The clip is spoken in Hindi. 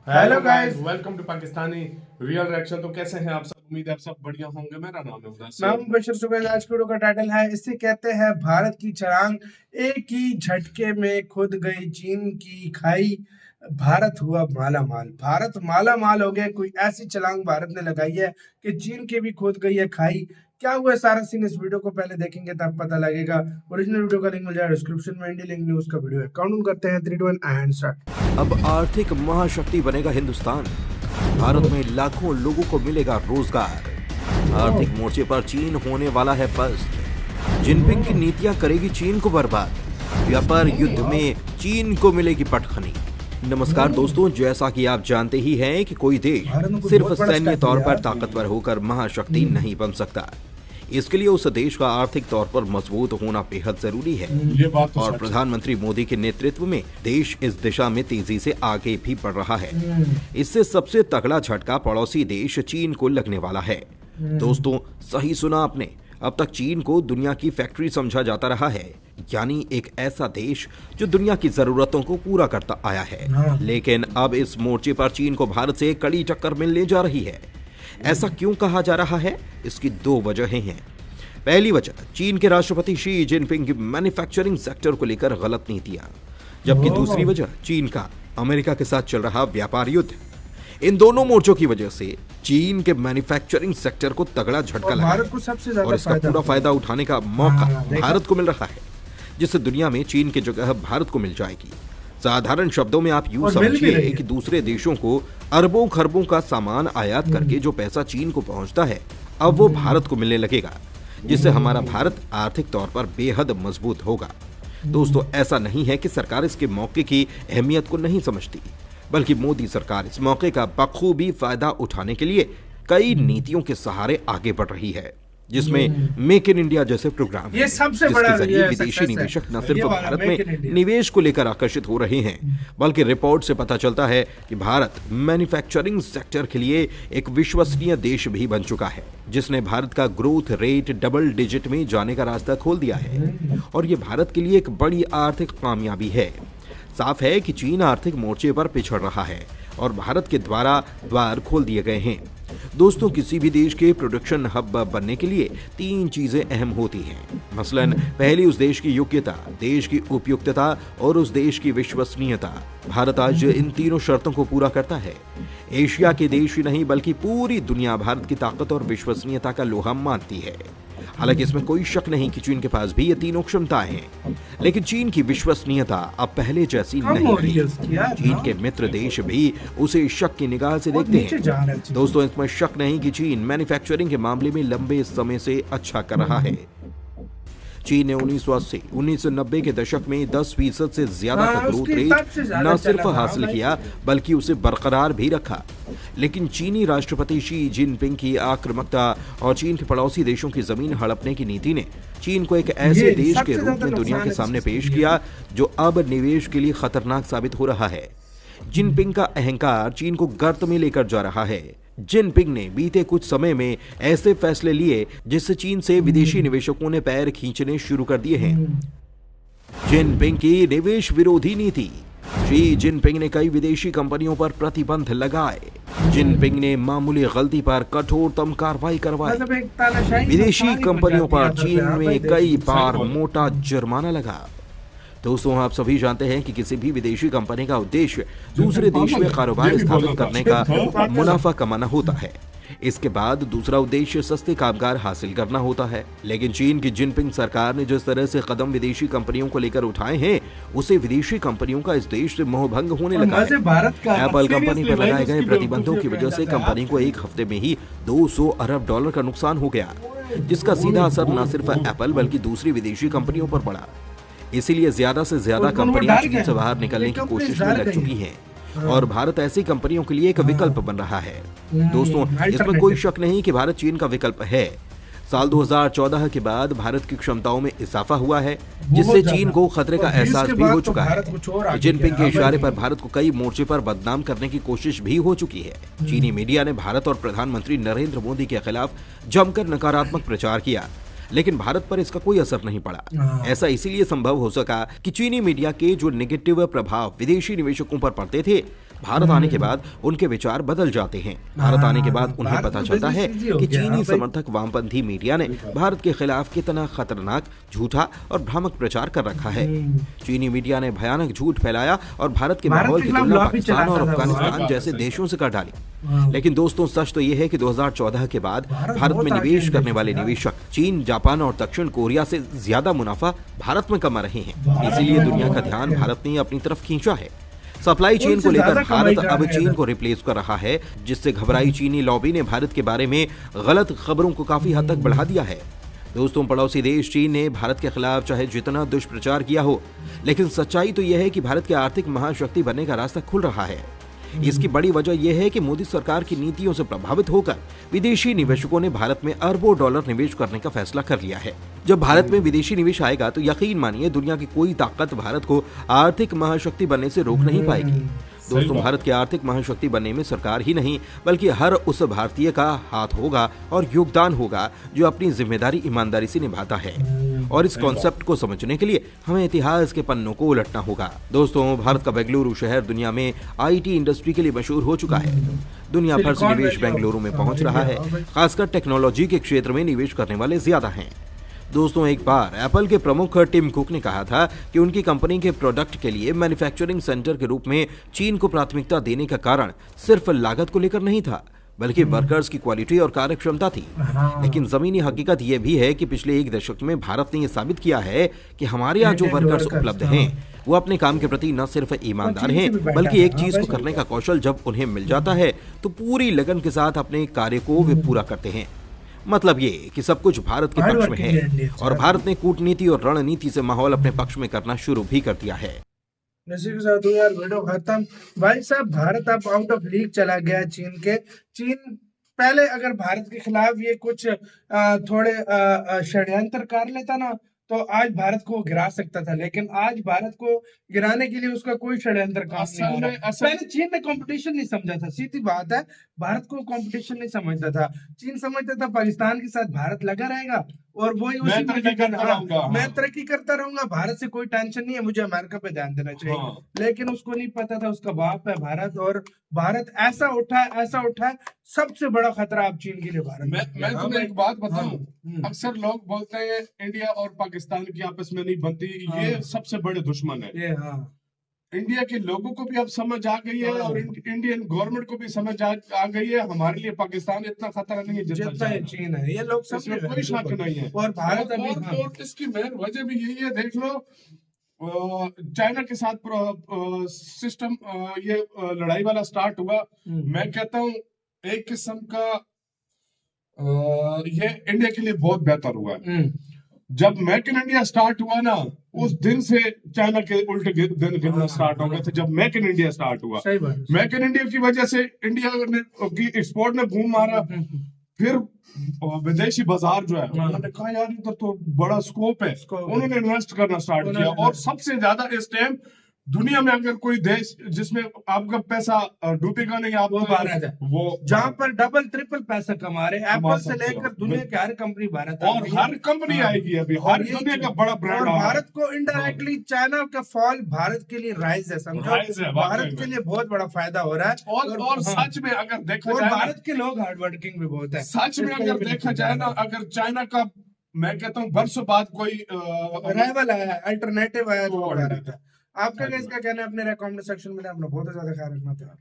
Hello guys, welcome to Pakistani real reaction. तो कैसे हैं आप सब? उम्मीद है आप सब बढ़िया होंगे। मेरा नाम है मैं मुदस्सिर। हूं बशर सुबह। आज की वीडियो का टाइटल है, इसे कहते हैं भारत की छलांग, एक ही झटके में खुद गई चीन की खाई, भारत हुआ माला माल। भारत माला माल हो गया। कोई ऐसी छलांग भारत ने लगाई है कि चीन के भी खुद गई है खाई। क्या हुआ है सारा सीन, इस वीडियो को पहले देखेंगे तब पता लगेगा। ओरिजिनल वीडियो का लिंक मिल जाएगा डिस्क्रिप्शन में। इंडी लिंक न्यूज का वीडियो है। काउंट करते हैं 3 2 1 एंड स्टार्ट। अब आर्थिक महाशक्ति बनेगा हिंदुस्तान। भारत में लाखों लोगों को मिलेगा रोजगार। आर्थिक मोर्चे पर चीन होने वाला है पस्त। जिनपिंग की नीतियां करेगी चीन को बर्बाद। व्यापार युद्ध में चीन को मिलेगी पटखनी। नमस्कार दोस्तों, जैसा कि आप जानते ही हैं कि कोई देश सिर्फ सैन्य तौर पर ताकतवर होकर महाशक्ति नहीं बन सकता। इसके लिए उस देश का आर्थिक तौर पर मजबूत होना बेहद जरूरी है। ये बात तो और सच है। प्रधानमंत्री मोदी के नेतृत्व में देश इस दिशा में तेजी से आगे भी बढ़ रहा है। इससे सबसे तगड़ा झटका पड़ोसी देश चीन को लगने वाला है। दोस्तों, सही सुना आपने। अब तक चीन को दुनिया की फैक्ट्री समझा जाता रहा है, यानी एक ऐसा देश जो दुनिया की जरूरतों को पूरा करता आया है। लेकिन अब इस मोर्चे पर चीन को भारत से कड़ी टक्कर मिलने जा रही है। ऐसा क्यों कहा जा रहा है? इसकी दो वजहें हैं। पहली वजह, चीन के राष्ट्रपति शी जिनपिंग की मैन्युफैक्चरिंग सेक्टर को लेकर गलत नीतियां, जबकि दूसरी वजह चीन का अमेरिका के साथ चल रहा व्यापार युद्ध। इन दोनों मोर्चों की वजह से चीन के मैन्युफैक्चरिंग सेक्टर को तगड़ा झटका लगा भारत को सबसे ज्यादा और इसका पूरा फायदा उठाने का मौका भारत को मिल रहा है, जिससे दुनिया में चीन की जगह भारत को मिल जाएगी। साधारण शब्दों में आप यूं समझिए कि दूसरे देशों को अरबों खरबों का सामान आयात करके जो पैसा चीन को पहुंचता है, अब वो भारत को मिलने लगेगा, जिससे हमारा भारत आर्थिक तौर पर बेहद मजबूत होगा। दोस्तों, ऐसा नहीं है कि सरकार इसके मौके की अहमियत को नहीं समझती, बल्कि मोदी सरकार इस मौके का बखूबी फायदा उठाने के लिए कई नीतियों के सहारे आगे बढ़ रही है, जिसमें मेक इन इंडिया जैसे प्रोग्राम ये सबसे बड़ा जिसके जरिए ये विदेशी सक्सेस है। निवेशक न ये सिर्फ वाला भारत मेक इन में इंडिया। निवेश को लेकर आकर्षित हो रहे हैं, बल्कि रिपोर्ट से पता चलता है कि भारत मैन्युफैक्चरिंग सेक्टर के लिए एक विश्वसनीय देश भी बन चुका है, जिसने भारत का ग्रोथ रेट डबल डिजिट में जाने का रास्ता खोल दिया है। और ये भारत के लिए एक बड़ी आर्थिक कामयाबी है। साफ है कि चीन आर्थिक मोर्चे पर पिछड़ रहा है और भारत के द्वारा द्वार खोल दिए गए हैं। दोस्तों, किसी भी देश के प्रोडक्शन हब बनने के लिए 3 चीजें अहम होती हैं। मसलन, पहली उस देश की योग्यता, देश की उपयुक्तता और उस देश की विश्वसनीयता। भारत आज इन तीनों शर्तों को पूरा करता है। एशिया के देश ही नहीं बल्कि पूरी दुनिया भारत की ताकत और विश्वसनीयता का लोहा मानती है। हालांकि इसमें कोई शक नहीं कि चीन के पास भी ये तीनों क्षमताएं हैं, लेकिन चीन की विश्वसनीयता अब पहले जैसी नहीं रही। चीन के मित्र देश भी उसे शक की निगाह से देखते हैं। दोस्तों, इसमें शक नहीं कि चीन मैन्युफैक्चरिंग के मामले में लंबे समय से अच्छा कर रहा है। चीन ने 1980-1990 के दशक में 10% से ज्यादा का ग्रोथ रेट न सिर्फ हासिल किया बल्कि उसे बरकरार भी रखा। लेकिन चीनी राष्ट्रपति शी जिनपिंग की आक्रामकता और चीन के पड़ोसी देशों की जमीन हड़पने की नीति ने चीन को एक ऐसे देश के रूप में दुनिया के सामने पेश किया जो अब निवेश के लिए खतरनाक साबित हो रहा है। जिनपिंग का अहंकार चीन को गर्त में लेकर जा रहा है। जिनपिंग ने बीते कुछ समय में ऐसे फैसले लिए जिससे चीन से विदेशी निवेशकों ने पैर खींचने शुरू कर दिए हैं। जिनपिंग की निवेश विरोधी नीति। शी जिनपिंग ने कई विदेशी कंपनियों पर प्रतिबंध लगाए। जिनपिंग ने मामूली गलती पर कठोरतम कार्रवाई करवाई। विदेशी कंपनियों पर चीन में कई बार मोटा जुर्माना लगा। दोस्तों, आप सभी जानते हैं कि किसी भी विदेशी कंपनी का उद्देश्य दूसरे देश में कारोबार स्थापित करने का मुनाफा कमाना होता है। इसके बाद दूसरा उद्देश्य सस्ते कामगार हासिल करना होता है। लेकिन चीन की जिनपिंग सरकार ने जिस तरह से कदम विदेशी कंपनियों को लेकर उठाए हैं, उसे विदेशी कंपनियों का इस देश से मोहभंग होने लगा है। एप्पल कंपनी पर लगाए गए प्रतिबंधों की वजह से कंपनी को एक हफ्ते में ही $200 अरब का नुकसान हो गया, जिसका सीधा असर न सिर्फ एप्पल बल्कि दूसरी विदेशी कंपनियों पर पड़ा। इसीलिए ज्यादा से ज्यादा कंपनियां चीन से बाहर निकलने की कोशिश में लग चुकी हैं और भारत ऐसी कंपनियों के लिए एक विकल्प बन रहा है। दोस्तों, इसमें कोई शक नहीं कि भारत चीन का विकल्प है। साल 2014 के बाद भारत की क्षमताओं में इजाफा हुआ है, जिससे चीन को खतरे का एहसास भी हो चुका है। जिनपिंग के इशारे पर भारत को कई मोर्चे पर बदनाम करने की कोशिश भी हो चुकी है। चीनी मीडिया ने भारत और प्रधानमंत्री नरेंद्र मोदी के खिलाफ जमकर नकारात्मक प्रचार किया, लेकिन भारत पर इसका कोई असर नहीं पड़ा। ऐसा इसीलिए संभव हो सका कि चीनी मीडिया के जो नेगेटिव प्रभाव विदेशी निवेशकों पर पड़ते थे, भारत आने के बाद उनके विचार बदल जाते हैं। भारत आने के बाद उन्हें भारत पता में चलता है business easy हो कि गया, चीनी हाँ भाई। समर्थक वामपंथी मीडिया ने भारत के खिलाफ कितना खतरनाक, झूठा और भ्रामक प्रचार कर रखा है। चीनी मीडिया ने भयानक झूठ फैलाया और भारत के भारत माहौल के की खिलाफ तुलना लॉबी पाकिस्तान और चलाता था वो। अफगानिस्तान जैसे देशों से कर डाली। लेकिन दोस्तों, सच तो यह है कि 2014 के बाद भारत भारत बहुत में आगे निवेश है करने देश वाले से यार। निवेशक चीन, जापान और दक्षिण कोरिया से ज्यादा मुनाफा भारत में कमा रहे हैं। इसीलिए दुनिया का ध्यान भारत ने अपनी तरफ खींचा है। सप्लाई चेन को उनसे लेकर ज्यादा कमाई भारत कर अब रहा है चीन इधर। को रिप्लेस कर रहा है, जिससे घबराई चीनी लॉबी ने भारत के बारे में गलत खबरों को काफी हद तक बढ़ा दिया है। दोस्तों, पड़ोसी देश चीन ने भारत के खिलाफ चाहे जितना दुष्प्रचार किया हो, लेकिन सच्चाई तो यह है कि भारत के आर्थिक महाशक्ति बनने का रास्ता खुल रहा है। इसकी बड़ी वजह यह है कि मोदी सरकार की नीतियों से प्रभावित होकर विदेशी निवेशकों ने भारत में अरबों डॉलर निवेश करने का फैसला कर लिया है। जब भारत में विदेशी निवेश आएगा तो यकीन मानिए दुनिया की कोई ताकत भारत को आर्थिक महाशक्ति बनने से रोक नहीं पाएगी। दोस्तों, भारत के आर्थिक महाशक्ति बनने में सरकार ही नहीं बल्कि हर उस भारतीय का हाथ होगा और योगदान होगा जो अपनी जिम्मेदारी ईमानदारी से निभाता है। और इस कॉन्सेप्ट को समझने के लिए हमें इतिहास के पन्नों को उलटना होगा। दोस्तों, भारत का बेंगलुरु शहर दुनिया में आईटी इंडस्ट्री के लिए मशहूर हो चुका है। दुनिया भर से निवेश बेंगलुरु में पहुंच रहा है। खासकर टेक्नोलॉजी के क्षेत्र में निवेश करने वाले ज्यादा हैं। दोस्तों, एक बार एप्पल के प्रमुख टिम कुक ने कहा था कि उनकी कंपनी के प्रोडक्ट के लिए मैन्युफैक्चरिंग सेंटर के रूप में चीन को प्राथमिकता देने का कारण सिर्फ लागत को लेकर नहीं था, बल्कि वर्कर्स की क्वालिटी और कार्यक्षमता थी। लेकिन जमीनी हकीकत यह भी है कि पिछले एक दशक में भारत ने यह साबित किया है कि हमारे यहाँ जो वर्कर्स उपलब्ध हैं वो अपने काम के प्रति न सिर्फ ईमानदार हैं, बल्कि एक चीज को करने का कौशल जब उन्हें मिल जाता है तो पूरी लगन के साथ अपने कार्य को वे पूरा करते हैं। मतलब ये कि सब कुछ भारत के पक्ष में है और भारत ने कूटनीति और रणनीति से माहौल अपने पक्ष में करना शुरू भी कर दिया है। इसी के साथ यार वीडियो खत्म। भाई साहब, भारत अब आउट ऑफ लीग चला गया चीन के। चीन पहले अगर भारत के खिलाफ ये कुछ थोड़े षड्यंत्र कर लेता ना तो आज भारत को गिरा सकता था, लेकिन आज भारत को गिराने के लिए उसका कोई षड्यंत्र काम नहीं हो रहा। पहले चीन ने कंपटीशन नहीं समझा था, सीधी बात है, भारत को कंपटीशन नहीं समझता था। चीन समझता था पाकिस्तान के साथ भारत लगा रहेगा और वही उसी मैं तरक्की करता रहूंगा, मैं तरक्की करता रहूंगा, भारत से कोई टेंशन नहीं है, मुझे अमेरिका पे ध्यान देना चाहिए। लेकिन उसको नहीं पता था उसका बाप है भारत, और भारत ऐसा उठा है, सबसे बड़ा खतरा अब चीन के लिए भारत। मैं तुम्हें एक बात बताऊं, अक्सर लोग बोलते हैं इंडिया और पाकिस्तान की आपस में नहीं बनती, ये सबसे बड़े दुश्मन है। ये इंडिया के लोगों को भी अब समझ आ गई है और इंडियन गवर्नमेंट को भी समझ आ गई है, हमारे लिए पाकिस्तान इतना खतरा नहीं है जितना चीन है, ये लोग सब इसमें कोई शक नहीं है। और भारत अभी और इसकी मेन वजह भी यही है, देख लो चाइना के साथ सिस्टम ये लड़ाई वाला स्टार्ट हुआ। मैं कहता हूँ एक किस्म का ये इंडिया के लिए बहुत बेहतर हुआ। जब मेक इन इंडिया स्टार्ट हुआ ना, उस दिन से चाइना के उल्टे दिन गिनना स्टार्ट हो गए थे। जब मेक इन इंडिया स्टार्ट हुआ, मेक इन इंडिया की वजह से इंडिया की एक्सपोर्ट ने बूम मारा। फिर विदेशी बाजार जो है उन्होंने कहा यार इधर तो बड़ा स्कोप है, उन्होंने इन्वेस्ट करना स्टार्ट किया। और सबसे ज्यादा इस टाइम दुनिया में अगर कोई देश जिसमें आपका पैसा डूबेगा नहीं, आप वो जहाँ पर डबल ट्रिपल पैसा कमा रहे, एप्पल से लेकर दुनिया की हर कंपनी भारत और हर कंपनी आएगी अभी, हर दुनिया का बड़ा ब्रांड। भारत को इनडायरेक्टली चाइना का फॉल भारत के लिए राइज है, समझो, भारत के लिए बहुत बड़ा फायदा हो रहा है। और सच में अगर देखा जाए, भारत के लोग हार्ड वर्किंग भी बहुत है। सच में अगर देखा जाए ना, अगर चाइना का मैं कहता हूँ बरसों बाद कोई राइवल है, अल्टरनेटिव है, आपका इसका कहना है अपने कमेंट सेक्शन में, अपना बहुत ज्यादा ख्याल रखना था।